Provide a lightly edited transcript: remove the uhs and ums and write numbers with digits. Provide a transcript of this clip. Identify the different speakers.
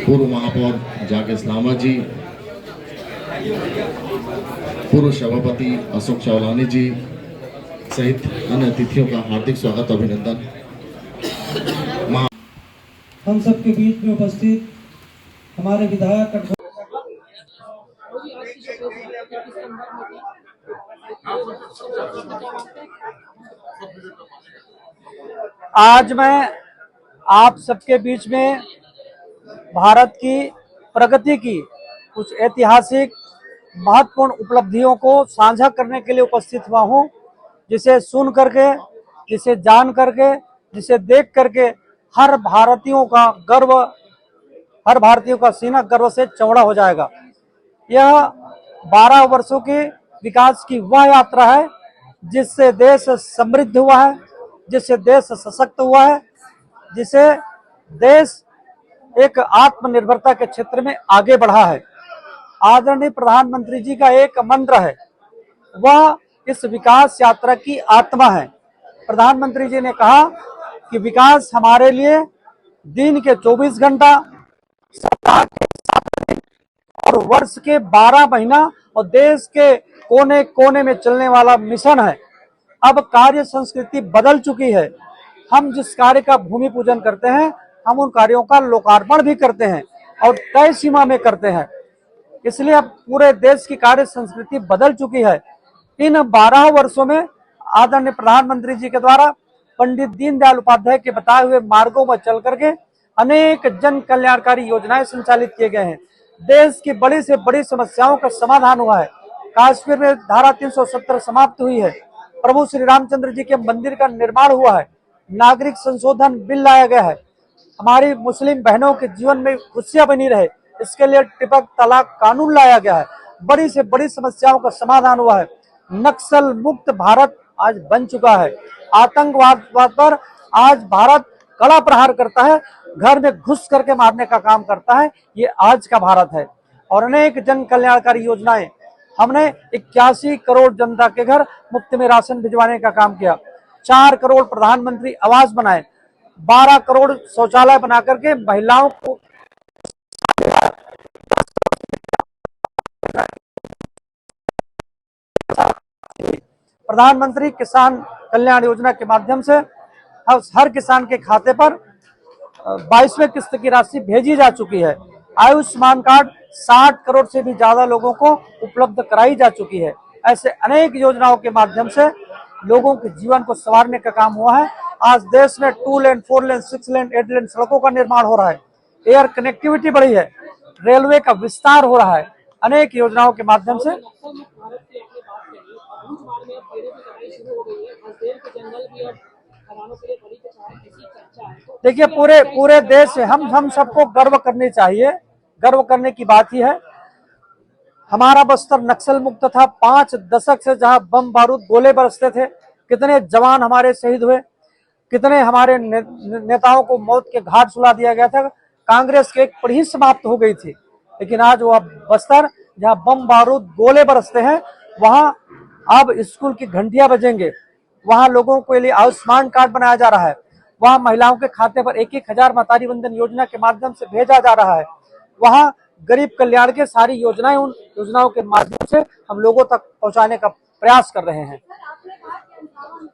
Speaker 1: पूर्व महापौर जाके इस्लामा जी, पूर्व सभापति अशोक चौलानी जी सहित अन्य अतिथियों का हार्दिक स्वागत अभिनंदन।
Speaker 2: हम सबके बीच में उपस्थित हमारे विधायक
Speaker 3: आज मैं आप सबके बीच में भारत की प्रगति की कुछ ऐतिहासिक महत्वपूर्ण उपलब्धियों को साझा करने के लिए उपस्थित हुआ हूं, जिसे सुन करके, जिसे जान करके, जिसे देख करके हर भारतीयों का सीना गर्व से चौड़ा हो जाएगा। यह 12 वर्षों के विकास की वह यात्रा है जिससे देश समृद्ध हुआ है, जिससे देश सशक्त हुआ है, जिसे देश एक आत्मनिर्भरता के क्षेत्र में आगे बढ़ा है। आदरणीय प्रधानमंत्री जी का एक मंत्र है, वह इस विकास यात्रा की आत्मा है। प्रधानमंत्री जी ने कहा कि विकास हमारे लिए दिन के 24 घंटा, सप्ताह के 7 दिन और वर्ष के 12 महीना और देश के कोने कोने में चलने वाला मिशन है। अब कार्य संस्कृति बदल चुकी है। हम जिस कार्य का भूमि पूजन करते हैं, हम उन कार्यों का लोकार्पण भी करते हैं और तय सीमा में करते हैं। इसलिए अब पूरे देश की कार्य संस्कृति बदल चुकी है। इन 12 वर्षों में आदरणीय प्रधानमंत्री जी के द्वारा पंडित दीनदयाल उपाध्याय के बताए हुए मार्गों पर चल करके अनेक जन कल्याणकारी योजनाएं संचालित किए गए हैं। देश की बड़ी से बड़ी समस्याओं का समाधान हुआ है। कश्मीर में धारा 370 समाप्त हुई है। प्रभु श्री रामचंद्र जी के मंदिर का निर्माण हुआ है। नागरिक संशोधन बिल लाया गया है। हमारी मुस्लिम बहनों के जीवन में खुशियां बनी रहे, इसके लिए ट्रिपल तलाक कानून लाया गया है। बड़ी से बड़ी समस्याओं का समाधान हुआ है। नक्सल मुक्त भारत आज बन चुका है। आतंकवाद पर आज भारत कड़ा प्रहार करता है, घर में घुस करके मारने का काम करता है। ये आज का भारत है। और अनेक जन कल्याणकारी योजनाएं हमने 81 करोड़ जनता के घर मुफ्त में राशन भिजवाने का काम किया। 4 करोड़ प्रधानमंत्री आवास बनाए, 12 करोड़ शौचालय बना करके महिलाओं को प्रधानमंत्री किसान कल्याण योजना के माध्यम से हर किसान के खाते पर 22वें किस्त की राशि भेजी जा चुकी है। आयुष्मान कार्ड 60 करोड़ से भी ज्यादा लोगों को उपलब्ध कराई जा चुकी है। ऐसे अनेक योजनाओं के माध्यम से लोगों के जीवन को संवारने का काम हुआ है। आज देश में 2 लेन, 4 लेन, 6 लेन, 8 लेन सड़कों का निर्माण हो रहा है। एयर कनेक्टिविटी बढ़ी है। रेलवे का विस्तार हो रहा है। अनेक योजनाओं के माध्यम से देखिए, पूरे देश से हम सबको गर्व करनी चाहिए। गर्व करने की बात ही है। हमारा बस्तर नक्सल मुक्त था। 5 दशक से जहां बम बारूद गोले बरसते थे, कितने जवान हमारे शहीद हुए, कितने हमारे नेताओं को मौत के घाट सुला दिया गया था। कांग्रेस की एक पीढ़ी समाप्त हो गई थी, लेकिन आज वह बस्तर जहां बम बारूद गोले बरसते हैं, वहां अब स्कूल की घंटियां बजेंगे। वहां लोगों के लिए आयुष्मान कार्ड बनाया जा रहा है। वहां महिलाओं के खाते पर 1-1 हजार महतारी वंदन योजना के माध्यम से भेजा जा रहा है। वहां गरीब कल्याण के सारी योजनाएं, उन योजनाओं के माध्यम से हम लोगों तक पहुंचाने का प्रयास कर रहे हैं।